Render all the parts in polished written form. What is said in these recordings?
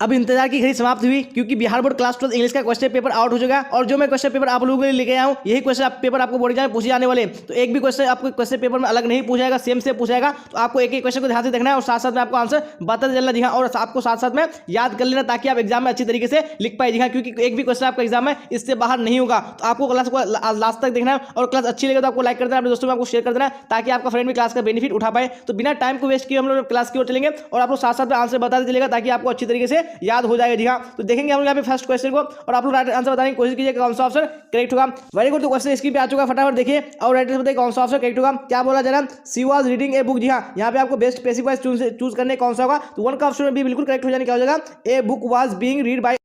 अब इंतजार की घड़ी समाप्त हुई क्योंकि बिहार बोर्ड क्लास 12 इंग्लिश का क्वेश्चन पेपर आउट हो चुका और जो मैं क्वेश्चन पेपर आप लोगों के लिए लेके आया हूँ यही क्वेश्चन पेपर आपको बोर्ड एग्जाम में पूछे जाने वाले। तो एक भी क्वेश्चन आपको क्वेश्चन पेपर में अलग नहीं पूछाएगा, सेम से पूछाएगा। तो आपको एक एक क्वेश्चन को ध्यान से देखना है और साथ साथ में आपको आंसर बताते चलना जी हाँ, और आपको साथ साथ में याद कर लेना ताकि आप एग्जाम में अच्छी तरीके से लिख पाए जी हाँ, क्योंकि एक भी क्वेश्चन आपका एग्जाम में इससे बाहर नहीं होगा। तो आपको क्लास को लास्ट तक देखना है और क्लास अच्छी लगे तो आपको लाइक कर देना, अपने दोस्तों में आपको शेयर कर देना ताकि आपका फ्रेंड भी क्लास का बेनिफिट उठा पाए। तो बिना टाइम को वेस्ट किए हम लोग क्लास की ओर चलेंगे और आप लोग साथ साथ में आंसर बताते चलेगा ताकि आपको अच्छी तरीके से याद हो जाएगा जी हाँ। तो देखेंगे हम यहाँ पे फर्स्ट क्वेश्चन को और आप लोग राइट आंसर बताने की कोशिश कीजिए कौन सा ऑप्शन करेक्ट होगा। Very good. तो क्वेश्चन स्क्रीन पे आ चुका है, फटाफट देखिए और राइट आंसर बताइए कौन सा ऑप्शन करेक्ट होगा। क्या बोला जा रहा है, she was reading a book. जी हाँ, यहाँ पे आपको बेस्ट पैसिव वॉइस चूज करने कौन सा होगा। तो वन का ऑप्शन में भी बिल्कुल करेक्ट हो जाने क्या हो जाएगा, a book was being read by.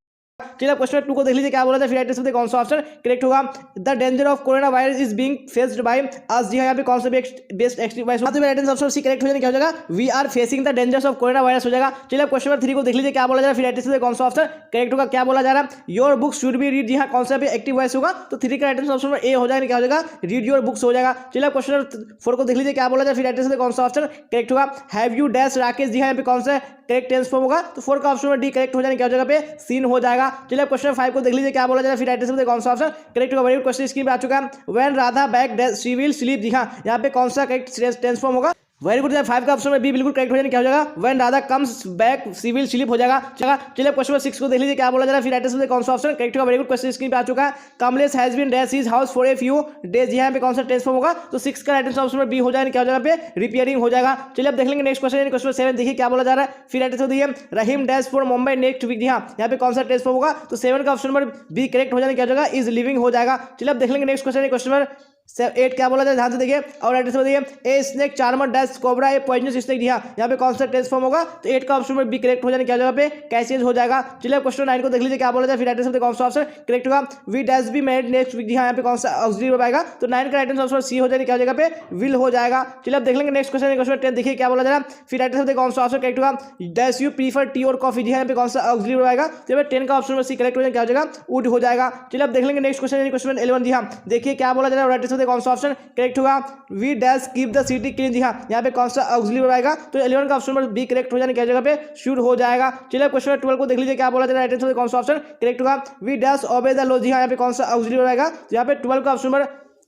चलिए क्वेश्चन 2 को देख लीजिए क्या बोला था, फिर राइट आंसर कौन सा ऑप्शन करेक्ट होगा। The danger of corona virus is being faced by us. जी हां, यहाँ पे कौन सा बेस्ट एक्सट्रीम वाइस होगा। तो right answer option C correct हो जाने क्या हो जाएगा, we are facing the dangers of corona virus हो जाएगा। चलिए क्वेश्चन 3 को देख लीजिए क्या बोला जा रहा है, फिर राइट आंसर कौन सा ऑप्शन करेक्ट होगा। क्या बोला जा रहा है, your book should be read. जी हां, कौन सा भी एक्टिव वॉइस होगा। तो 3 का राइट आंसर ऑप्शन ए हो जाएगा, क्या हो जाएगा, रीड योर बुक्स हो जाएगा। चलिए क्वेश्चन 4 को देख लीजिए क्या बोला जा रहा है, फिर राइट आंसर कौन सा ऑप्शन करेक्ट होगा। Have you dash Rakesh. जी हां, यहाँ पे कौन सा करेक्ट टेंस फॉर्म होगा। तो 4 का ऑप्शन में डी करेक्ट हो जाने क्या हो जाएगा, पे सीन हो जाएगा। चलिए क्वेश्चन 5 को देख लीजिए क्या बोला जा रहा है, फिर राइट आंसर कौन सा ऑप्शन करेक्ट होगा। वेरी क्वेश्चन स्क्रीन पे आ चुका है, when Radha back she will sleep. जी हां, यहाँ पे कौन सा करेक्ट टेंस फॉर्म होगा। Very good. 5 का ऑप्शन में बी बिल्कुल करेक्ट हो जाने क्या हो जाएगा, when Radha comes back she will sleep हो जाएगा। चलिए क्वेश्चन 6 को देख लीजिए क्या बोला जा रहा है, फिर राइट आंसर कौन सा ऑप्शन करेक्ट होगा। Very good. क्वेश्चन स्क्रीन पे आ चुका है, Kamlesh has been dash his house for a few days. यहाँ पे कौन सा टेंस फॉर्म होगा। तो 6 का राइट आंसर ऑप्शन में बी हो जाएगा, क्या हो जाएगा, पे रिपेयरिंग हो जाएगा। चलिए अब देख लेंगे नेक्स्ट क्वेश्चन, क्वेश्चन 7 देखिए क्या बोला जा रहा है, फिर राइट आंसर दिए Rahim dash for Mumbai next week. यहाँ पे कौन सा टेंस फॉर्म होगा। तो 7 का ऑप्शन नंबर बी करेक्ट हो जाने क्या हो जाएगा, इज लिविंग हो जाएगा। चलिए अब देख लेंगे नेक्स्ट क्वेश्चन, क्वेश्चन 8 क्या बोला जाए, ध्यान से देखिए और राइट आंसर देखिए, a snake charmer dash cobra A poisonous snake. यहाँ पे कौन सा टेंस फॉर्म होगा। तो 8 का ऑप्शन में बी करेक्ट हो जाने क्या जगह पे कैसेज हो जाएगा। चलिए क्वेश्चन 9 को देख लीजिए क्या बोला जाए, फिर राइट आंसर कौन सा ऑप्शन करेक्ट होगा, we dash be married next week. यहाँ पे कौन सा ऑक्सिलरी हो पाएगा। तो 9 का राइट आंसर ऑप्शन सी हो जाने क्या जगह पे विल हो जाएगा। चलिए अब देख लेंगे नेक्स्ट क्वेश्चन, क्वेश्चन 10 देखिए क्या बोला जा रहा है, फिर राइट आंसर कौन सा ऑप्शन करेक्ट होगा, डैश यू प्रीफर टी और कॉफी। यहाँ पे कौन सा ऑक्सिलरी हो पाएगा। तो 10 का ऑप्शन में सी करेक्ट हो जाए क्या हो जाएगा, वुड हो जाएगा। चलिए अब देख लेंगे नेक्स्ट क्वेश्चन, क्वेश्चन 11। जी हाँ, देखिए क्या बोला जा रहा है, राइट आंसर कौन सा ऑप्शन करेक्ट होगा, we dash keep the city clean. जी हाँ, यहाँ पे कौन सा ऑक्सिलरी आएगा। तो 11 का ऑप्शन बी करेक्ट हो जाने क्या जगह पे शुड हो जाएगा। चलिए क्वेश्चन 12 को देख लीजिए क्या बोला जा रहा है, राइट आंसर कौन सा ऑप्शन करेक्ट होगा, we dash obey the law. जी हाँ, यहाँ पे कौन सा ऑक्सिलरी आएगा। तो यहाँ पे 12 का ऑप्शन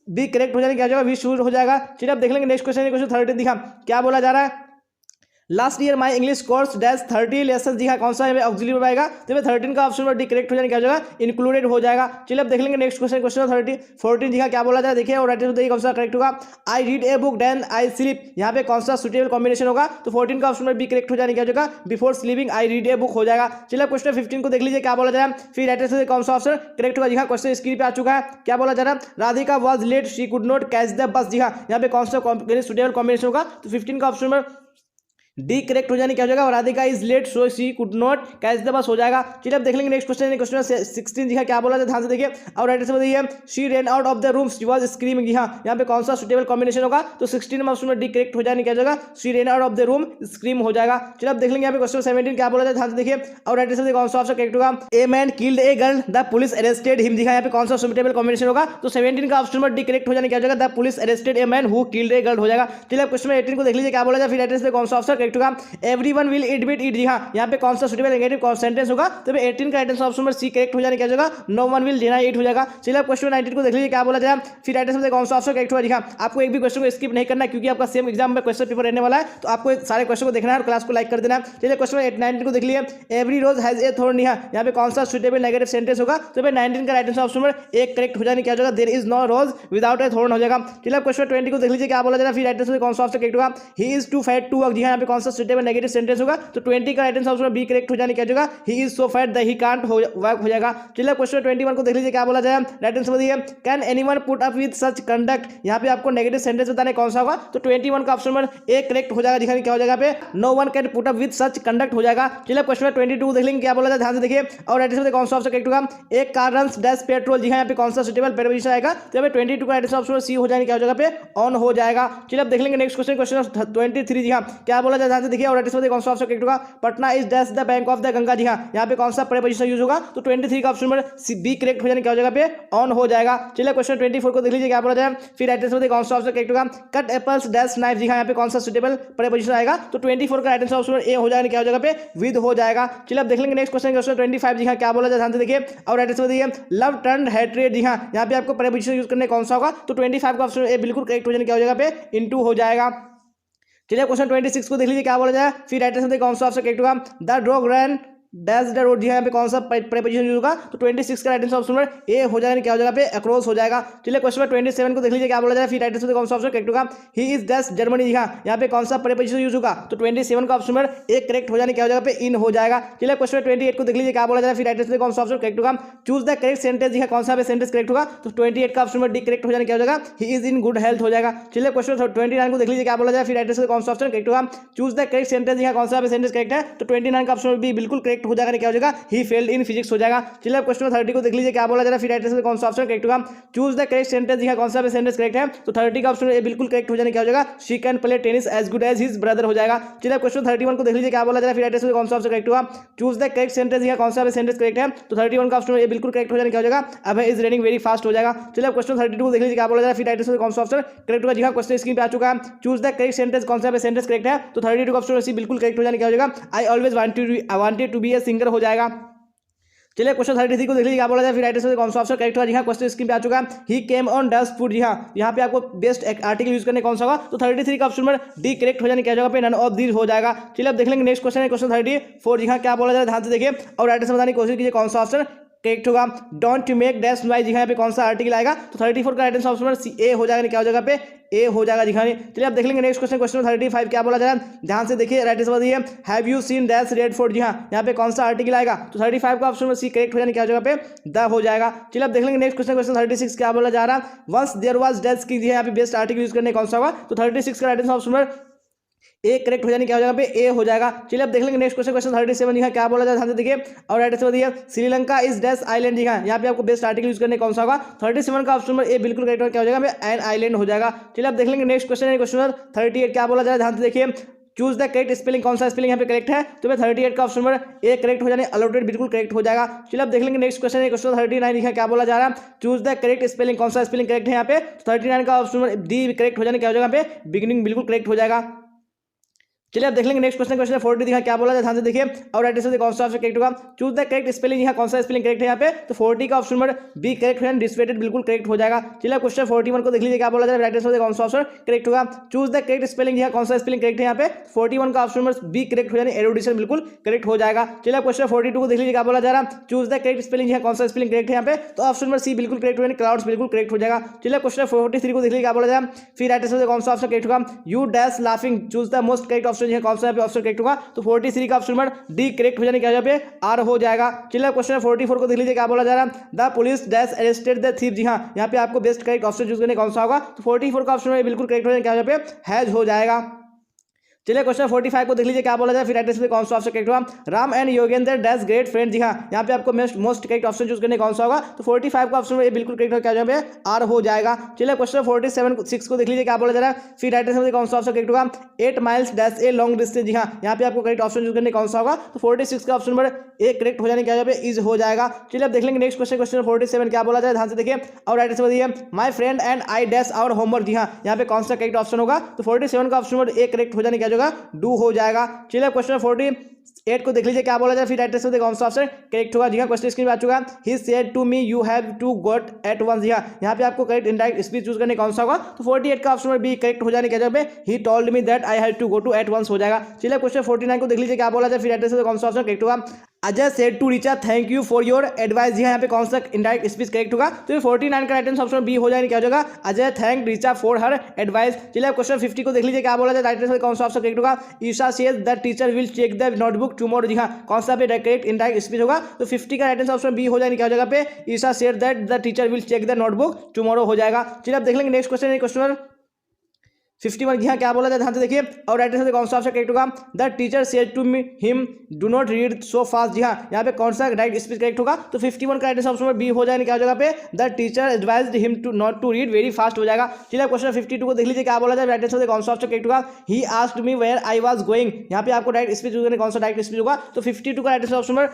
बी करेक्ट हो जाने क्या जगह वी शुड हो जाएगा। चलिए अब देख लेंगे नेक्स्ट क्वेश्चन, क्वेश्चन 13 दिखा क्या बोला जा रहा है, last year my English course dash 30 lesson. जी हाँ, कौन सा ऑक्सिलरी में आएगा। तो 13 का ऑप्शन डी करेक्ट हो जाने क्या हो जाएगा, इंक्लूडेड हो जाएगा। चलिए अब देख लेंगे नेक्स्ट क्वेश्चन, क्वेश्चन 14। जी हाँ, क्या बोला जाए देखिए और राइट आंसर देखिए कौन सा करेक्ट होगा, I read a book then I sleep. यहाँ पे कौन सा सुटेबल कॉम्बिनेशन होगा। तो 14 का ऑप्शन में बी करेक्ट हो जाने क्या हो जाएगा, before sleeping I read a book हो जाएगा। चलिए क्वेश्चन 15 को देख लीजिए क्या बोला जाए, फिर राइट आंसर कौन सा ऑप्शन करेक्ट होगा। जी हाँ, क्वेश्चन स्क्रीन पे आ चुका है, क्या बोला जा रहा है, Radhika was late she could not catch the bus. जी हाँ, यहाँ पे कौन सा सुटेबल कॉम्बिनेशन होगा। तो 15 का ऑप्शन में डी करेक्ट हो जाने क्या हो जाएगा, Radhika is late so she could not catch the bus हो जाएगा। चलिए अब देख लेंगे नेक्स्ट क्वेश्चन, क्वेश्चन 16। जी हाँ, क्या बोला जाए ध्यान से देखिए और राइट आंसर बताइए, she ran out of the room she was screaming. जी हाँ, यहाँ पे कौन सा सुटेबल कॉम्बिनेशन होगा। तो 16 में ऑप्शन में डी करेक्ट हो जाने क्या हो जाएगा, she ran out of the room scream हो जाएगा। चलिए अब देख लेंगे यहाँ पे क्वेश्चन 17 क्या बोला जाए, ध्यान से देखिए और राइट आंसर कौन सा ऑप्शन करेक्ट होगा, a man killed a girl the police arrested him. जी हाँ, यहाँ पे कौन सा सुटेबल कॉम्बिनेशन होगा। तो 17 का ऑप्शन में डी करेक्ट हो जाने क्या हो जाएगा, the police arrested a man who killed a girl हो जाएगा। चलिए क्वेश्चन 18 को देख लीजिए क्या बोला जाए, फिर राइट आंसर कौन सा ऑप्शन करेक्ट होगा, एवरीवन विल एडमिट इट। जी हाँ, यहाँ पे कौन सा सुटेबल नेगेटिव सेंटेंस होगा। तो 18 का राइट आंसर ऑप्शन में सी करेक्ट हो जाने क्या जगह, no one will deny it हो जाएगा। चलिए क्वेश्चन 19 को देख लीजिए क्या बोला जाए, फिर राइट आंसर कौन सा ऑप्शन करेक्ट होगा। जी हाँ, आपको एक भी क्वेश्चन को स्किप नहीं करना क्योंकि आपका सेम एग्जाम में क्वेश्चन पेपर रहने वाला है। तो आपको सारे क्वेश्चन को देखना है और क्लास को लाइक कर देना है। चलिए क्वेश्चन 19 को देख लिए, every rose has a thorn. यहाँ पे कौन सा सुटेबल नेगेटिव सेंटेंस होगा। तो 19 का राइट आंसर ऑप्शन में एक करेक्ट हो जाने क्या जगह, there is no rose without a thorn हो जाएगा। चलिए क्वेश्चन 20 को देख लीजिए क्या बोला जाए, फिर राइट आंसर कौन सा ऑप्शन करेक्ट होगा, he is too fat to work. जी हाँ, यहाँ पे कौन सा सुटेबल नेगेटिव सेंटेंस होगा। तो 20 का राइट आंसर ऑप्शन में बी करेक्ट हो जाने क्या जगह, he is so fat that he can't work हो जाएगा। चलिए क्वेश्चन 21 को देख लीजिए क्या बोला जाए, राइट आंसर बताइए, can anyone put up with such conduct. यहाँ पे आपको नेगेटिव सेंटेंस बताने कौन सा होगा। तो 21 का ऑप्शन में ए करेक्ट हो जाएगा। दिखाने क्या हो जाएगा पे, no one can put up with such conduct हो जाएगा। चलिए क्वेश्चन 22 देख लेंगे क्या बोला जाए, ध्यान से देखिए और राइट आंसर कौन सा ऑप्शन करेक्ट होगा, एक कार रन्स डैश पेट्रोल। जी हाँ, यहाँ पे कौन सा सुटेबल प्रीपोजिशन आएगा। तो यहाँ पे 22 का राइट आंसर ऑप्शन सी हो जाने क्या हो जाएगा पे, ऑन हो जाएगा। चलिए अब देख लेंगे नेक्स्ट क्वेश्चन, क्वेश्चन 23। जी हाँ, क्या बोला जाए ध्यान से देखिए। और राइट कौन सा ऑप्शन करेक्ट होगा, Patna is dash the bank of the Ganga. जी हाँ, यहाँ पे कौन सा प्रीपोजिशन यूज होगा, तो 23 का ऑप्शन नंबर बी करेक्ट हो जाने क्या हो जाएगा पे ऑन हो जाएगा। चलिए क्वेश्चन 24 को देख लीजिए क्या बोला जाए। फिर राइट आंसर कौन सा ऑप्शन करेक्ट होगा, कट एप्पल्स डैश नाइफ। जी हाँ, यहाँ पे कौन सा सुटेबल प्रीपोजिशन आएगा, तो 24 का राइट आंसर ऑप्शन ए हो जाएगा क्या हो जाएगा पे विद हो जाएगा। चलिए अब देख लेंगे नेक्स्ट क्वेश्चन 25। जी हाँ, क्या बोला जाए ध्यान से देखिए। और राइट आंसर देखिए लव टर्न हेट्रेड। जी हाँ, यहाँ पे आपको प्रीपोजिशन यूज करने कौन सा होगा, तो 25 का ऑप्शन ए बिल्कुल करेक्ट हो जाने क्या हो जाएगा पे इनटू हो जाएगा। चलिए क्वेश्चन 26 को देख लीजिए क्या बोला जाए। फिर राइट आंसर कौन सा ऑप्शन करेक्ट होगा, the dog run dash the road. जी यहाँ पे कौन सा प्रीपोजिशन यूज होगा, तो 26 का right answer option number A हो जाएगा क्या हो जाएगा पे अक्रॉस हो जाएगा। चलिए क्वेश्चन 27 को देख लीजिए क्या बोला जाए। फिर राइट आंसर कौन सा ऑप्शन करेक्ट होगा, ही इज डैश जर्मनी। जी हाँ, यहाँ पे कौन सा प्रीपोजिशन यूज होगा, तो 27 का ऑप्शन नंबर ए करेक्ट हो जाने क्या हो जाएगा पे इन हो जाएगा। चलिए क्वेश्चन 28 को देख लीजिए क्या बोला जाए। फिर राइट आंसर कौन सा ऑप्शन करेक्ट होगा, चूज द करेक्ट सेंटेंस। जी हाँ, कौन सा सेंटेंस करेक्ट होगा, तो 28 का ऑप्शन नंबर डी करेक्ट हो जाने क्या हो जाएगा, he is in good health हो जाएगा। चलिए क्वेश्चन 29 को देख लीजिए क्या बोला जाए। फिर राइट आंसर कौन सा ऑप्शन करेक्ट होगा, चूज द करेक्ट सेंटेंस। जी हाँ, कौन सा सेंटेंस करेक्ट है, तो 29 का ऑप्शन बी बिल्कुल करेक्ट हो जाएगा क्या हो जाएगा, ही फेल्ड इन फिजिक्स हो जाएगा। चलिए क्वेश्चन 30 को देख लीजिए क्या बोला जा रहा है। फिर राइट आंसर कौन सा ऑप्शन करेक्ट होगा, चूज द करेक्ट सेंटेंस। जी हाँ, कौन सा सेंटेंस करेक्ट है, तो 30 का ऑप्शन ए बिल्कुल करेक्ट हो जाने क्या हो जाएगा, she can play tennis as good as his brother हो जाएगा। चलिए क्वेश्चन 31 को देख लीजिए क्या बोला जा रहा है। फिर राइट आंसर कौन सा ऑप्शन करेक्ट होगा, चूज द करेक्ट सेंटेंस। जी हाँ, कौन सा सेंटेंस करेक्ट है, तो 31 का ऑप्शन ए बिल्कुल करेक्ट हो जाने क्या हो जाएगा, अब इज रनिंग वेरी फास्ट हो जाएगा। चलिए क्वेश्चन 32 को देख लीजिए क्या बोला जा रहा है। फिर राइट आंसर कौन सा ऑप्शन करेक्ट होगा। जी हाँ, क्वेश्चन स्क्रीन पे आ चुका है, चूज द करेक्ट सेंटेंस। कौन सा सेंटेंस करेक्ट है, तो 32 का ऑप्शन सी बिल्कुल करेक्ट हो जाने क्या हो जाएगा, I always wanted to be a singer हो जाएगा। चलिए क्वेश्चन 33 को देख लीजिए क्या बोला जाए। फिर राइट आंसर कौन सा ऑप्शन करेक्ट होगा। जी हाँ, क्वेश्चन स्क्रीन पे आ चुका है, ही केम ऑन डस्ट फूड। जी हाँ, यहाँ पे आपको बेस्ट आर्टिकल यूज करने कौन सा होगा, तो 33 का ऑप्शन नंबर डी करेक्ट हो जाने क्या जगह पे नन ऑफ दीज हो जाएगा। चलिए अब देख लेंगे नेक्स्ट क्वेश्चन है क्वेश्चन 34। जी हाँ, क्या बोला जाए ध्यान से देखिए और राइट आंसर बताने की कोशिश कीजिए कौन सा ऑप्शन करेक्ट होगा, डोंट मेक डैश नॉइज। जी हाँ, यहाँ पे कौन सा आर्टिकल आएगा, तो 34 का राइट आंसर ऑप्शन सी ए हो जाएगा क्या हो जाएगा पे ए हो जाएगा। दिखा नहीं। चलिए अब देख लेंगे नेक्स्ट क्वेश्चन क्वेश्चन 35 क्या बोला जा रहा है, ध्यान से देखिए राइट आंसर दिए have you seen dash Red Fort. जी हाँ, यहाँ पे कौन सा आर्टिकल आएगा, तो 35 का ऑप्शन सी करेक्ट हो जाने क्या जगह पे द हो जाएगा। चलिए अब देख लेंगे नेक्स्ट क्वेश्चन क्वेश्चन 36 क्या बोला जा रहा है, वंस देयर वाज डैश की। यहाँ पे बेस्ट आर्टिकल यूज करने कौन सा होगा, तो 36 का right answer option A correct हो जाने क्या हो जाएगा पे ए हो जाएगा। चलिए अब देख लेंगे नेक्स्ट क्वेश्चन क्वेश्चन 37। जी हाँ, क्या बोला जाए ध्यान से देखिए और राइट आंसर दिया श्रीलंका इज डैश आइलैंड। जी हाँ, यहाँ पे आपको बेस्ट आर्टिकल यूज करने कौन सा होगा, 37 का ऑप्शन नंबर ए बिल्कुल करेक्ट क्या हो जाएगा, एन आइलैंड हो जाएगा। चलिए अब देख लेंगे नेक्स्ट क्वेश्चन क्वेश्चन 38 क्या बोला जाए ध्यान से देखिए, चूज द करेक्ट स्पेलिंग। कौन सा स्पेलिंग यहाँ पे करेक्ट है, तो 38 का ऑप्शन नंबर ए करेक्ट हो जाने अलॉटेड बिल्कुल करेक्ट हो जाएगा। चलिए अब देख लेंगे नेक्स्ट क्वेश्चन क्वेश्चन 39। लिखा क्या बोला जा रहा है, चूज द करेक्ट स्पेलिंग। कौन सा स्पेलिंग करेक्ट है यहाँ पे, 39 का ऑप्शन नंबर डी करेक्ट हो जाने क्या हो जाएगा पे बिगिनिंग बिल्कुल करेक्ट हो जाएगा। चलिए अब देख लेंगे नेक्स्ट क्वेश्चन क्वेश्चन 40। दिखा क्या बोला जाए ध्यान से देखिए और राइट आंसर कौन सा ऑप्शन करेक्ट होगा, चूज द करेक्ट स्पेलिंग। यहाँ कौन सा स्पेलिंग करेक्ट है यहाँ पे, तो 40 का ऑप्शन नंबर बी करेक्ट है, डिस्पेटेड बिल्कुल करेक्ट हो जाएगा। चलिए क्वेश्चन 41 को देख लीजिए क्या बोला जाए, राइट आंसर कौन सा ऑप्शन करेक्ट होगा, चूज द करेक्ट स्पेलिंग। यहाँ कौन सा स्पेलिंग करेक्ट है यहाँ पे, 41 का ऑप्शन नंबर बी करेक्ट हो जाने एरोडिशन बिल्कुल करेक्ट हो जाएगा। चलिए क्वेश्चन 42 को देख लीजिए क्या बोला जा रहा, चूज द करेक्ट स्पेलिंग। यहाँ कौन सा स्पेलिंग करेक्ट है यहाँ पे, तो ऑप्शन नंबर सी बिल्कुल करेक्ट हो जाने क्लाउड्स बिल्कुल करेक्ट हो जाएगा। चलिए क्वेश्चन 43 को देख लीजिए क्या बोला जाए, फिर राइट आंसर कौन सा ऑप्शन करेक्ट होगा, you dash laughing, choose the most correct option. यहाँ कौन सा ऑप्शन करेक्ट होगा, तो 43 का ऑप्शन नंबर डी करेक्ट हो जाने क्या पे आर हो जाएगा। चलिए क्वेश्चन 44 को देख लीजिए क्या बोला जा रहा है, the police dash arrested the thief. जी हाँ, यहाँ पे आपको बेस्ट करेक्ट ऑप्शन चूज करने कौन सा होगा, तो 44 का ऑप्शन बिल्कुल करेक्ट हो जाने क्या पे हैज हो जाएगा। चलिए क्वेश्चन 45 को देख लीजिए क्या बोला जाए, फिर राइट आंसर कौन सा ऑप्शन करेक्ट होगा, Ram and Yogendra dash great friend. जी हाँ, यहाँ पे आपको मोस्ट करेक्ट ऑप्शन चूज करने कौन सा होगा, तो 45 का ऑप्शन बिल्कुल करेक्ट हो क्या जहाँ पे आर हो जाएगा। चलिए क्वेश्चन 46 को देख लीजिए क्या बोला जा रहा है, फिर राइट आंसर कौन सा ऑप्शन करेक्ट होगा, 8 miles dash a long distance. जी हाँ, यहाँ पे आपको करेक्ट ऑप्शन चूज करने कौन सा होगा, तो 46 का ऑप्शन नंबर ए करेक्ट हो जाने क्या जहाँ पे इज हो जाएगा। चलिए अब देख लेंगे नेक्स्ट क्वेश्चन क्वेश्चन 47 क्या बोला जाए, ध्यान से देखिए और राइट आंसर दिए my friend and I dash our homework. जी हाँ, यहाँ पे कौन सा करेक्ट ऑप्शन होगा, तो 47 का ऑप्शन नंबर ए करेक्ट हो जाने क्या जगह डू हो जाएगा। चलिए क्वेश्चन 48 को देख लीजिए क्या बोला जाए, फिर राइट आंसर कौन सा ऑप्शन करेक्ट होगा। जी हाँ, क्वेश्चन स्क्रीन पे आ चुका है, he said to me you have to got at once. जी हाँ, यहाँ पे आपको करेक्ट इनडायरेक्ट स्पीच चूज करने कौन सा होगा, तो 48 का ऑप्शन बी करेक्ट हो जाने क्या जगह पे he told me that I have to go to at once हो जाएगा। चलिए क्वेश्चन 49 को देख लीजिए क्या बोला जाए, फिर राइट आंसर कौन सा ऑप्शन करेक्ट होगा, Ajay said to Richa thank you for your advice. जी हाँ, यहाँ पे कौन सा इनडायरेक्ट स्पीच करेक्ट होगा, तो 49 का राइट आंसर ऑप्शन बी हो जाएगा क्या हो जाएगा, Ajay thank Richa for her advice. चलिए क्वेश्चन 50 को देख लीजिए क्या बोला जाए, राइट आंसर कौन सा ऑप्शन करेक्ट होगा, Isha says the teacher will check the notebook tomorrow. जी हाँ, कौन सा पे करेक्ट इनडायरेक्ट स्पीच होगा, तो 50 का राइट आंसर ऑप्शन बी हो जाएगा क्या हो जाएगा पे Isha said that the teacher will check the notebook tomorrow हो जाएगा। चलिए अब देख लेंगे नेक्स्ट क्वेश्चन क्वेश्चन 51 यहाँ क्या बोला जाए ध्यान से देखिए। और राइट आंसर कौन सा ऑप्शन करेक्ट होगा? The teacher said to me him do not read so fast. जी हाँ, यहाँ पे कौन सा राइट स्पीच करेक्ट होगा? तो 51 का राइट ऑप्शन बी हो जाएगा क्या जगह पे? The teacher advised him to not to read very fast हो जाएगा। चलिए क्वेश्चन 52 को देख लीजिए क्या बोला जाए। राइट आंसर कौन सा ऑप्शन करेक्ट होगा? He asked me where I was going. यहाँ पे आपको राइट स्पीच कौन सा राइट स्पीच होगा? तो 52 का राइट ऑप्शन पर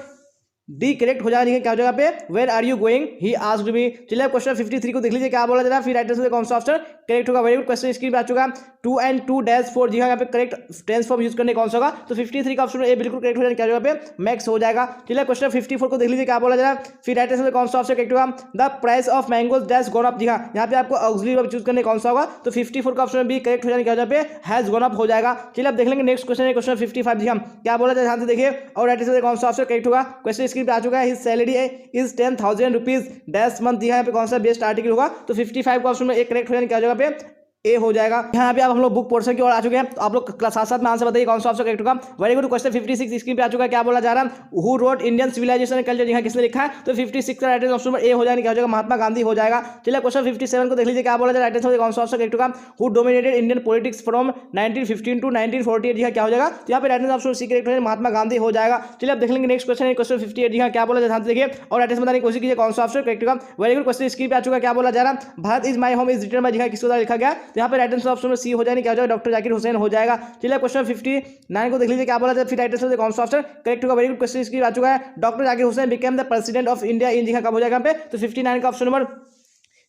डी करेक्ट हो जाएगा क्या जगह पे? Where are you going he asked me. चलिए क्वेश्चन 53 को देख लीजिए क्या बोला जा रहा है। फिर राइट आंसर कौन सा ऑप्शन करेक्ट होगा? वेरी गुड क्वेश्चन स्क्रीन पे आ चुका। 2 and 2-4 जी हाँ, यहाँ पे करेक्ट टेंस फॉर्म यूज करने कौन सा होगा? तो 53 का ऑप्शन ए बिल्कुल करेक्ट हो जाएगा क्या जगह पे? मैक्स हो जाएगा। चलिए क्वेश्चन 54 को देख लीजिए क्या बोला जा रहा है। फिर राइट आंसर कौन सा ऑप्शन करेक्ट होगा? The price of mangoes dash gone up. जी हाँ, यहाँ पे आपको ऑक्सिलरी वर्ब चूज करने कौन सा होगा? तो 54 का ऑप्शन बी करेक्ट हो जाएगा क्या जगह पे? हैज गॉन अप हो जाएगा। चलिए अब देख लेंगे नेक्स्ट क्वेश्चन है क्वेश्चन 55। जी हाँ, क्या बोला जाए ध्यान से देखिए। और राइट आंसर कौन सा ऑप्शन करेक्ट होगा? क्वेश्चन स्क्रीन पे आ चुका है। Salary is 10,000 rupees dash month. यहाँ पे कौन सा बेस्ट आर्टिकल होगा? तो 55 का ऑप्शन में एक करेक्ट हो जाएगा क्या जगह पे? ए हो जाएगा। यहाँ पे आप हम लोग बुक पोर्शन की ओर आ चुके हैं, तो आप लोग साथ साथ में आंसर बताइए कौन सा ऑप्शन करेक्ट होगा। वेरी गुड क्वेश्चन 56 स्क्रीन पे आ चुका है। क्या बोला जा रहा है? Who wrote Indian civilisation and culture. यहाँ किसने लिखा है? तो 56 का राइट ऑप्शन ए हो जाएगा क्या हो जाएगा? महात्मा गांधी हो जाएगा। चलिए क्वेश्चन 57 को देख लीजिए क्या बोला जाए। राइट आंसर कौन सा ऑप्शन करेक्ट होगा? Who dominated Indian politics from 1915 to 1948। जी क्या हो जाएगा? तो यहाँ पे राइट ऑप्शन सी करेक्ट हो जाएगा, महात्मा गांधी हो जाएगा। चलिए अब देख लेंगे नेक्स्ट क्वेश्चन है क्वेश्चन 58। जी क्या बोला जाए देखिए और राइट आंसर बताने की कोशिश कीजिए कौन सा ऑप्शन करेक्ट होगा। वेरी गुड क्वेश्चन स्क्रीन पे आ चुका है। क्या बोला जा रहा है? Bharat is my home is written by. जी किसके द्वारा लिखा गया? तो यहाँ पे राइट आंसर ऑप्शन में सी हो जाएगा क्या हो जाएगा? डॉक्टर जाकिर हुसैन हो जाएगा। चलिए क्वेश्चन 59 को देख लीजिए क्या बोला जाए। फिर राइट आंसर कौन सा ऑप्शन करेक्ट होगा? वेरी गुड क्वेश्चन इसकी आ चुका है। Doctor Zakir Hussain became the president of India in. जी कब हो जाएगा पे? तो 59 का ऑप्शन नंबर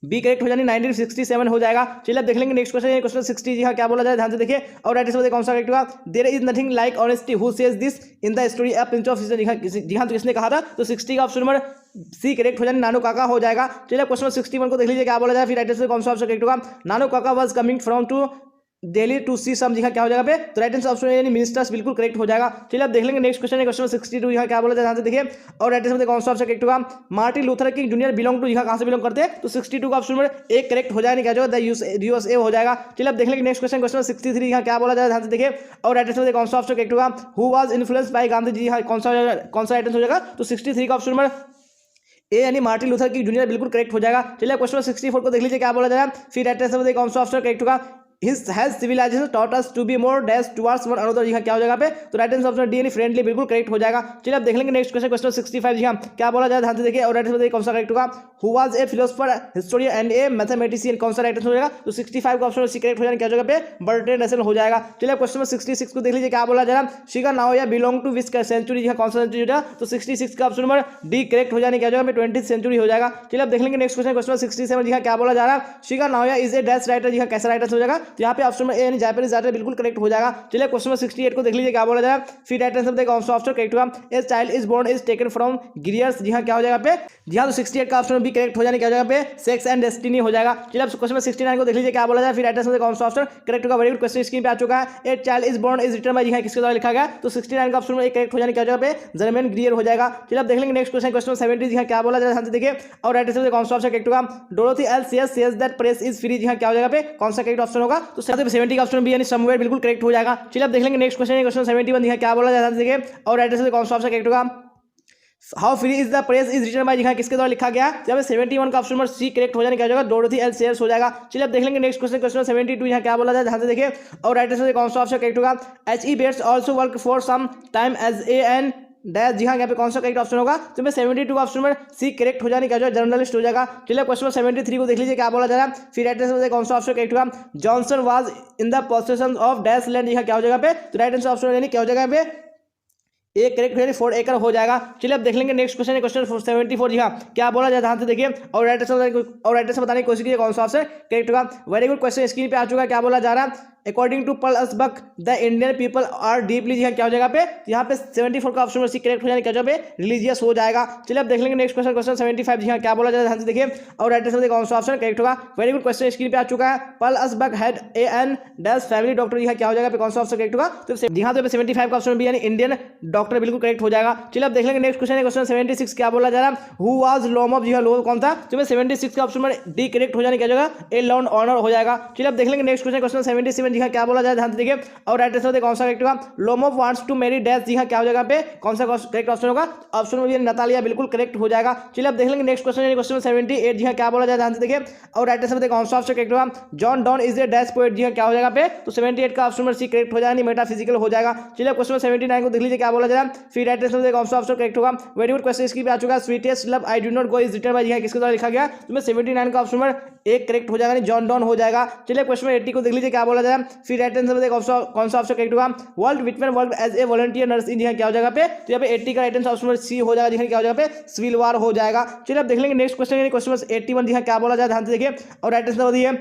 बी करेक्ट हो जानी 1967 हो जाएगा। चलिए अब देख लेंगे नेक्स्ट क्वेश्चन क्वेश्चन 60। जी हाँ, क्या बोला जाए ध्यान से देखिए और राइट आंसर कौन सा करेक्ट होगा? There is nothing like honesty who says this in the story a pinch of season. जी हाँ, तो किसने कहा था? तो 60 का ऑप्शन नंबर सी करेक्ट हो जाए, नानू काका हो जाएगा। चलिए क्वेश्चन 61 को देख लीजिए क्या बोला जाए। फिर राइट आंसर कौन सा ऑप्शन करेक्ट होगा? Nanu Kaka was coming from to Delhi to see some. जी क्या हो जाएगा पे? तो राइट आंसर ऑप्शन यानी मिनिस्टर्स बिल्कुल करेक्ट हो जाएगा। चलिए अब देख लेंगे नेक्स्ट क्वेश्चन है क्वेश्चन 62। यहाँ क्या बोला जाए ध्यान से देखिए और राइट आंसर कौन सा ऑप्शन करेक्ट होगा? Martin Luther King junior belong to. यहाँ कहाँ से बिलोंग करते हैं? तो 62 का ऑप्शन में एक करेक्ट हो जाएगा क्या जो यूएसए हो जाएगा। चलिए अब देख लेंगे नेक्स्ट क्वेश्चन क्वेश्चन 63। यहाँ क्या बोला जाए ध्यान से देखिए और राइट आंसर कौन सा ऑप्शन करेक्ट होगा? Who was influenced by Gandhi. जी हाँ, कौन सा राइट आंसर हो जाएगा? तो 63 का ऑप्शन में ए यानी मार्टिन लूथर किंग जूनियर बिल्कुल करेक्ट हो जाएगा। चलिए क्वेश्चन 64 को देख लीजिए क्या बोला जाएगा। फिर राइट आंसर कौन सा ऑप्शन करेक्ट होगा? has civilization taught us to be more dash towards one another। जी क्या हो जाएगा पे? तो राइट आंसर ऑप्शन डी यानी फ्रेंडली बिल्कुल करेक्ट हो जाएगा। चलिए अब देख लेंगे नेक्स्ट क्वेश्चन क्वेश्चन 65। जी हाँ, क्या बोला जाए ध्यान से देखिए और राइट आंसर कौन सा करेक्ट होगा? Who was a philosopher historian and A mathematician. कौन सा राइट आंसर हो जाएगा? तो 65 का ऑप्शन सी करेक्ट हो जाएगा क्या जगह पे? बर्ट्रैंड रसेल हो जाएगा। चलिए क्वेश्चन 66 को देख लीजिए क्या बोला जा रहा है। Shiga Naoya belong to which century. जी कौन सा सेंचुरी हो जाएगा? तो 66 का ऑप्शन नंबर डी करेक्ट हो जाने क्या जगह पे? 20th सेंचुरी हो जाएगा। चलिए अब देख लेंगे नेक्स्ट क्वेश्चन क्वेश्चन 67। जी क्या बोला जा रहा है? Shiga Naoya is a dash writer. जी कैसा राइटर हो जाएगा? तो यहाँ पे ऑप्शन में जापानीज राइटर बिल्कुल करेक्ट हो जाएगा। चलिए क्वेश्चन 68 को देख लीजिए क्या बोला जाएगा। फिर राइट आंसर कौन सा ऑप्शन करेक्ट होगा? A child is born is taken from गिरियर्स। जी क्या हो जाएगा पे? जी हाँ, तो 68 का ऑप्शन भी करेक्ट हो जाने क्या जगह पे? सेक्स एंड डेस्टिनी हो जाएगा। चलिए अब क्वेश्चन 69 को देख लीजिए क्या बोला जाए। फिर राइट आंसर कौन सा ऑप्शन करेक्ट होगा? वेरी गुड क्वेश्चन स्क्रीन पे आ चुका है। A child is born is written by. जी किसके द्वारा लिखा गया? तो 69 का ऑप्शन में करेक्ट हो जाने क्या जगह पे? जर्मन ग्रियर हो जाएगा। चलिए अब देख लेंगे नेक्स्ट क्वेश्चन क्वेश्चन 70। जी क्या बोला जाए ध्यान से देखिए और राइट आंसर कौन सा ऑप्शन करेक्ट होगा? Dorothy L says that press is free. जी क्या हो जाएगा पे? कौन सा करेक्ट ऑप्शन होगा? तो 70 का ऑप्शन भी यानी समवेयर बिल्कुल करेक्ट हो जाएगा। चलिए अब देख लेंगे नेक्स्ट क्वेश्चन क्वेश्चन 71। जी क्या बोला जाए देखिए और राइट आंसर कौन सा ऑप्शन करेक्ट होगा? How free is the press is written by. जी किसके द्वारा लिखा गया? जब 71 का ऑप्शन नंबर सी करेक्ट हो जाने क्या होगा? डोरोथी एल सेयर्स हो जाएगा। चलिए अब देख लेंगे नेक्स्ट क्वेश्चन क्वेश्चन 72। यहाँ क्या बोला जाए ध्यान से देखिए और राइट आंसर कौन सा ऑप्शन करेक्ट होगा? H.E. Bates also work for some time as a and dash. जी हाँ, यहाँ पे कौन सा करेक्ट ऑप्शन होगा? तो मैं 72 का ऑप्शन में सी करेक्ट हो जाने क्या जो जर्नलिस्ट हो जाएगा। चलिए क्वेश्चन 73 को देख लीजिए क्या बोला जा रहा है। फिर राइट आंसर कौन सा ऑप्शन करेक्ट होगा? Johnson was in the possession of dash land. जी क्या हो जाएगा पे? तो राइट आंसर ऑप्शन यानी क्या हो जाएगा पे? एक करेक्ट यानी 4 एकड़ हो जाएगा। चलिए अब देख लेंगे नेक्स्ट क्वेश्चन है क्वेश्चन 74। जी हाँ, क्या बोला जाए ध्यान से देखिए और राइट आंसर बताने की कोशिश कीजिए कौन सा ऑप्शन करेक्ट होगा। वेरी गुड क्वेश्चन स्क्रीन पे आ चुका है। क्या बोला जा रहा है? According to Paul Asbak the Indian people are deeply. जी क्या हो जाएगा पे? यहाँ पे 74 का ऑप्शन करेक्ट हो जाने क्या पे? रिलीजियस हो जाएगा। चलिए अब देख लेंगे नेक्स्ट क्वेश्चन क्वेश्चन 75। जी हाँ, क्या बोला जाए ध्यान से देखिए और राइट आंसर कौन सा ऑप्शन करेक्ट होगा? वेरी गुड क्वेश्चन स्क्रीन पे आ चुका है। Paul Asbak had a an dash family doctor. जी क्या हो जाएगा? कौन सा ऑप्शन करेक्ट होगा? तो जी हाँ, तो 75 का ऑप्शन भी यानी इंडियन डॉक्टर बिल्कुल करेक्ट हो जाएगा। चलिए अब देख लेंगे नेक्स्ट क्वेश्चन है क्वेश्चन 76। क्या बोला जा रहा है? Who was Lomov. जी हाँ, लोम कौन था? तो 76 का ऑप्शन में डी करेक्ट हो जाने क्या जगह? ए लॉन्ड ऑनर हो जाएगा। चलिए अब देख लेंगे नेक्स्ट क्वेश्चन क्वेश्चन 77। जी हाँ क्या बोला जाए ध्यान से देखिए। और राइट आंसर कौन सा करेक्ट होगा, Lomov wants to marry dash, जी हाँ क्या हो जाएगा पे कौन सा करेक्ट ऑप्शन होगा, ऑप्शन में नतालिया बिल्कुल करेक्ट हो जाएगा। चलिए अब देख लेंगे नेक्स्ट क्वेश्चन, क्वेश्चन 78 जी हाँ क्या बोला जाए ध्यान से देखिए। और राइट आंसर कौन सा ऑप्शन करेक्ट होगा, John Donne is a dash poet, जी हाँ क्या हो जाएगा पे, तो 78 का ऑप्शन नंबर सी करेक्ट हो जाएगा, मेटाफिजिकल हो जाएगा। चलिए क्वेश्चन 79 को देख लीजिए क्या बोला जाएगा, फिर राइट आंसर कौन सा ऑप्शन करेक्ट होगा, वेरी गुड क्वेश्चन इसकी भी आ चुका है, sweetest love I do not go is written by, जी हाँ किसके द्वारा लिखा गया, तो मैं 79 का ऑप्शन नंबर एक करेक्ट हो जाएगा, जॉन डॉन हो जाएगा। चलिए क्वेश्चन 80 को देख लीजिए क्या बोला जाएगा, फिर राइट आंसर कौन सा ऑप्शन करेक्ट होगा, Walt Whitman work as a volunteer nurse in, जी हाँ क्या हो जाएगा पे, तो यहाँ पे 80 का right answer option number C हो जाएगा, जी हाँ क्या हो जाएगा पे सिविल वार हो जाएगा। चलिए अब देख लेंगे नेक्स्ट क्वेश्चन, क्वेश्चन 81 जी हाँ क्या बोला जाए ध्यान से देखिए। और राइट आंसर बताइए,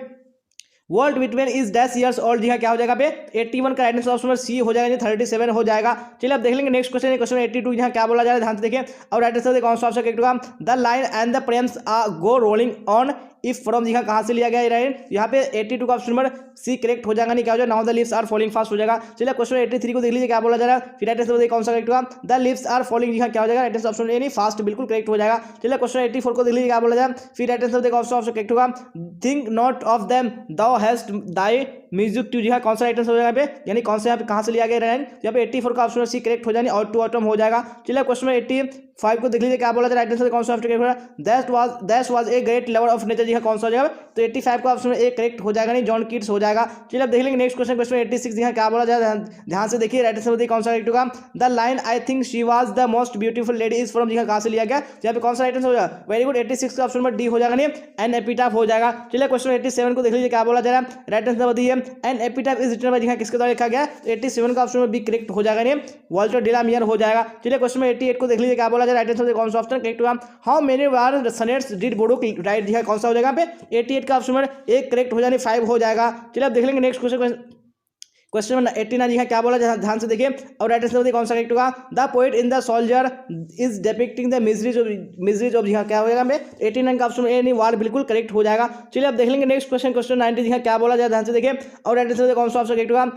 Walt Whitman is dash years old, जी हाँ क्या हो जाएगा पे 81 का राइट आंसर ऑप्शन सी हो जाएगा, 37 हो जाएगा। चलिए अब देख लेंगे नेक्स्ट क्वेश्चन, क्वेश्चन 82 यहाँ क्या बोला जा रहा है ध्यान से देखिए। और राइट आंसर कौन सा ऑप्शन करेक्ट होगा, the line and the frames go rolling on if from, जी हाँ कहाँ से लिया गया है राइट, यहाँ पे 82 का ऑप्शन नंबर सी करेक्ट हो जाएगा, नहीं क्या हो जाएगा, now the leaves are falling fast हो जाएगा। चलिए क्वेश्चन 83 को देख लीजिए क्या बोला जा रहा है, फिर राइट आंसर कौन सा करेक्ट होगा, द लीव्स आर फॉलिंग, जी हाँ क्या हो जाएगा, राइट आंसर ऑप्शन ए नहीं फास्ट बिल्कुल करेक्ट हो जाएगा। चलिए क्वेश्चन 84 को देख लीजिए क्या बोला जाए, फिर राइट आंसर कौन सा ऑप्शन करेक्ट होगा, think not of them thou hast thy music too, जी हाँ कौन सा राइट आंसर हो जाएगा पे, यानी कौन से यहाँ पे कहाँ से लिया गया राइट, यहाँ पे 84 का ऑप्शन सी करेक्ट हो जाएगा और टू ऑटम हो जाएगा। चलिए क्वेश्चन 85 को देख लीजिए क्या बोला जाए, राइट आंसर कौन सा ऑप्शन करेक्ट होगा, that was a great lover of nature, जी हाँ कौन सा हो जाएगा, तो 85 का ऑप्शन ए करेक्ट हो जाएगा, नहीं जॉन कीट्स हो जाएगा। चलिए अब देख लेंगे नेक्स्ट क्वेश्चन, क्वेश्चन 86 यहाँ क्या बोला जाए ध्यान से देखिए, राइट आंसर कौन सा करेक्ट होगा, the line I think she was the most beautiful lady is from, जी हाँ कहाँ से लिया गया, यहाँ पे कौन सा राइट आंसर हो जाएगा, वेरी गुड 86 का ऑप्शन नंबर डी हो जाएगा, नहीं एन एपिटाफ हो जाएगा। चलिए क्वेश्चन 87 को देख लीजिए क्या बोला जा रहा है, राइट आंसर बताइए, an epitaph is written by, जी हाँ किसके द्वारा लिखा गया, 87 का ऑप्शन बी करेक्ट हो जाएगा, नहीं वॉल्टर डिलामियर हो जाएगा। चलिए क्वेश्चन 88 को देख लीजिए क्या बोला जा रहा है, राइट आंसर कौन सा ऑप्शन करेक्ट होगा, हाउ मेनी बार सनेट्स डिड बोडो राइट, जी हाँ कौन सा हो जाएगा पे 88 का ऑप्शन नंबर एक करेक्ट हो जाने 5 हो जाएगा। चलिए अब देख लेंगे नेक्स्ट क्वेश्चन नंबर 89 जी हाँ क्या बोला ध्यान से देखिए। और राइट आंसर कौन सा करेक्ट होगा, the poet in the soldier is depicting the miseries of, जी हाँ क्या हो जाएगा में 89 का ऑप्शन ए नहीं वार बिल्कुल करेक्ट हो जाएगा। चलिए अब देख लेंगे नेक्स्ट क्वेश्चन, क्वेश्चन 90 जी हाँ क्या बोला जाए ध्यान से देखिए। और राइट आंसर कौन सा ऑप्शन करेक्ट होगा,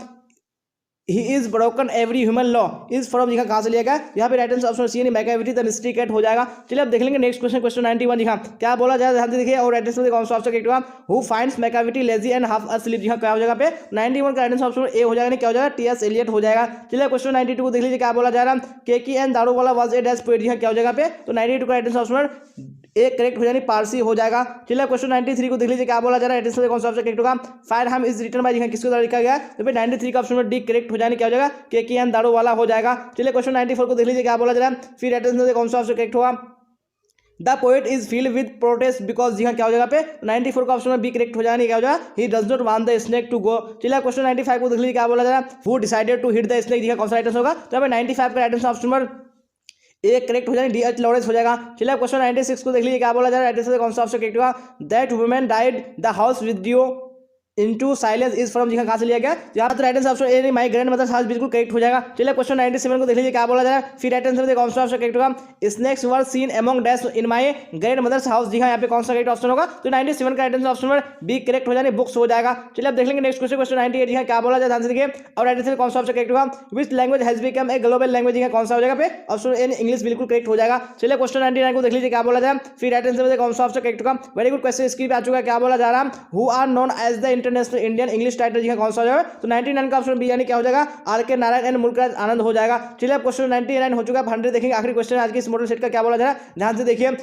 he is broken every human law is from, जी हाँ कहाँ से लिया गया, यहाँ पे राइट आंसर ऑप्शन सी नहीं मैकियावेली द मिस्ट्री कैट हो जाएगा। चलिए अब देख लेंगे नेक्स्ट क्वेश्चन, क्वेश्चन 91 जी हाँ क्या बोला जाए ध्यान से देखिए। और राइट आंसर कौन सा ऑप्शन करेक्ट होगा, who finds Machiavelli lazy and half asleep, जी हाँ क्या हो जाएगा पे 91 का राइट आंसर ऑप्शन ए हो जाएगा, नहीं क्या हो जाएगा टी.एस. एलियट हो जाएगा। चलिए क्वेश्चन 92 को देख लीजिए क्या बोला जा रहा है, Keki N Daruwalla was a dash poet, जी हाँ क्या हो जाएगा पे, तो 92 का राइट आंसर ऑप्शन एक करेक्ट हो जाए पारसी हो जाएगा। चलिए क्वेश्चन 93 को देख लीजिए क्या बोला जा रहा है, राइट आंसर कौन सा ऑप्शन करेक्ट होगा, fire hymn is written by, जी हाँ किसके द्वारा लिखा गया, तो फिर 93 का ऑप्शन डी करेक्ट हो जाने क्या हो जाएगा, केकी एंड दारू वाला हो जाएगा। चलिए क्वेश्चन 94 को देख लीजिए क्या बोला जा रहा है, फिर राइट आंसर कौन सा ऑप्शन करेक्ट होगा, the poet is filled with protest because, जी हाँ क्या हो जाएगा पे 94 का ऑप्शन में बी करेक्ट हो जाएगा, क्या हो जाएगा, he does not want the snake to go. चलिए क्वेश्चन 95 को देख लीजिए क्या बोला जा रहा है, who decided to hit the snake, जी हाँ कौन सा राइट आंसर होगा, तो यहाँ पे 95 का राइट आंसर ऑप्शन नंबर एक करेक्ट हो जाएगा, डी.एच. लॉरेंस हो जाएगा। चलिए क्वेश्चन 96 को देख लीजिए क्या बोला जा रहा है, राइट आंसर कौन सा ऑप्शन करेक्ट होगा, that women died the house with you into silence is from, जी हाँ कहाँ से लिया गया, यहाँ पर राइट आंसर ऑप्शन ए नहीं माय ग्रैंड मदर्स हाउस बिल्कुल करेक्ट हो जाएगा। चलिए क्वेश्चन 97 को देख लीजिए क्या बोला जा रहा है, फिर राइट आंसर कौन सा ऑप्शन करेक्ट होगा, snakes were seen among dash in my grandmother's house, जी हाँ यहाँ पे कौन सा करेक्ट ऑप्शन होगा, तो 97 का right answer option B correct हो जाने बुक्स हो जाएगा। चलिए अब देख लेंगे नेक्स्ट क्वेश्चन, क्वेश्चन 98 जी हाँ क्या बोला जाए ध्यान से देखिए। और राइट आंसर कौन सा ऑप्शन करेक्ट होगा, which language has become a global language, जी हाँ कौन सा हो जाएगा पे ऑप्शन ए इंग्लिश बिल्कुल करेक्ट हो जाएगा। चलिए क्वेश्चन 99 को देख लीजिए क्या बोला जाए, फिर राइट आंसर कौन सा ऑप्शन करेक्ट होगा, वेरी गुड क्वेश्चन स्क्रीन पे आ चुका है, क्या बोला जा रहा है, who are known as the international Indian English writer, जी हाँ कौन सा हो जाएगा, तो 99 का ऑप्शन बी यानी क्या हो जाएगा, आर.के. नारायण एंड मुल्कराज आनंद हो जाएगा। चलिए अब क्वेश्चन 99 हो चुका है, 100 देखेंगे आखिरी क्वेश्चन आज की इस मॉडल सेट का क्या बोला जा रहा है, ध्यान से देखिए।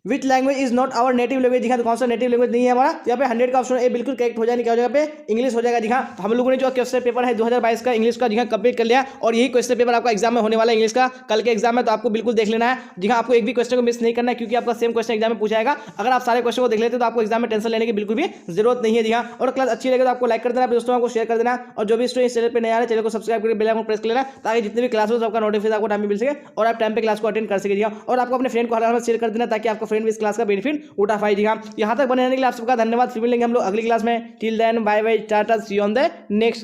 Which language is not our native language, जी हाँ तो कौन सा नेटिव लैंग्वेज नहीं है हमारा, यहाँ पे 100 का ऑप्शन ए बिल्कुल करेक्ट हो जाएगा, क्या हो जाएगा पे इंग्लिश हो जाएगा, जी हाँ। तो हम लोगों ने जो क्वेश्चन पेपर है 2022 का इंग्लिश का जी हाँ कंप्लीट कर लिया, और यही क्वेश्चन पेपर आपका एग्जाम में होने वाला है इंग्लिश का, कल के एग्जाम में, तो आपको बिल्कुल देख लेना है, जी हाँ आपको एक भी क्वेश्चन को मिस नहीं करना है, क्योंकि आपका सेम क्वेश्चन एग्जाम में पूछाएगा। अगर आप सारे क्वेश्चन को देख लेते तो आपको एग्जाम में टेंशन लेने की बिल्कुल भी जरूरत नहीं है, जी हाँ। और क्लास अच्छी लगे तो आपको लाइक कर देना, दोस्तों को शेयर कर देना, और जो भी स्टूडेंट इस चैनल पर नया है चैनल को सब्सक्राइब करके बेल आइकन प्रेस कर लेना, ताकि जितने भी क्लास हो आपका नोटिफिकेशन आपको टाइम में मिल सके और आप टाइम पे क्लास को अटेंड कर सके, जी हाँ। और आपको अपने फ्रेंड को हर शेयर कर देना, ताकि आपका फ्रेंड भी इस क्लास का बेनिफिट उठा पाए, जी हाँ। यहाँ तक बने रहने के लिए आप सबका धन्यवाद, फिर मिलेंगे हम लोग अगली क्लास में, till then bye bye tata, see you on the next.